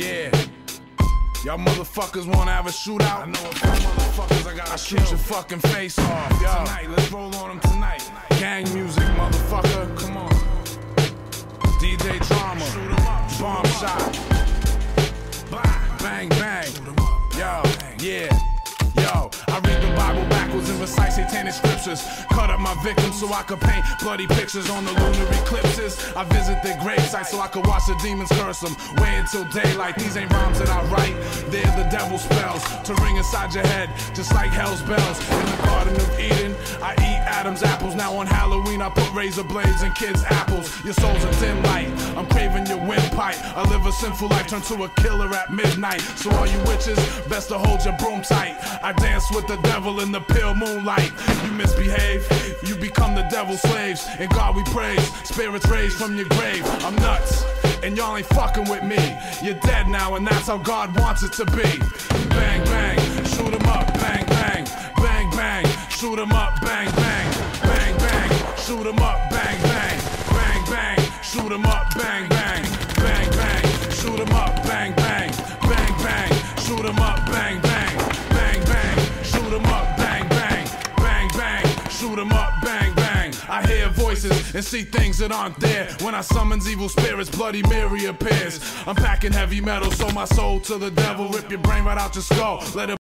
Yeah. Y'all motherfuckers wanna have a shootout? I know a few motherfuckers I gotta shoot your fucking face off. Yo. Tonight, let's roll on them tonight. Gang music, motherfucker. Come on. DJ Drama. Bomb shot. Bang, bang. Yo, yeah. Yo, I read the Bible backwards and recite satanic scriptures. Cut up my victims so I could paint bloody pictures on the lunar eclipses. I visit their gravesites so I could watch the demons curse them. Wait until daylight, these ain't rhymes that I write. They're the devil's spells to ring inside your head, just like hell's bells. In the Garden of Eden, I eat Adam's apples. Now on Halloween, I put razor blades in kids' apples. Your soul's a dim light, I'm craving your windpipe. I live a sinful life, turn to a killer at midnight. So all you witches, best to hold your broom tight. I dance with the devil in the pale moonlight. You misbehave, you become the devil's slaves. In God we praise, spirits raised from your grave. I'm nuts, and y'all ain't fucking with me. You're dead now, and that's how God wants it to be. Bang, bang, shoot 'em up, bang, bang. Bang, bang, shoot 'em up, bang, bang. Bang, bang, shoot 'em up, bang, bang. Bang, bang, shoot 'em up, bang, bang. Bang, bang, shoot 'em up, bang, bang. Bang, bang, shoot 'em up, bang, bang. Bang, bang, shoot 'em up, bang, bang. Bang, bang, shoot 'em up, bang, bang. I hear voices and see things that aren't there. When I summons evil spirits, Bloody Mary appears. I'm packing heavy metal, sold my soul to the devil. Rip your brain right out your skull, let it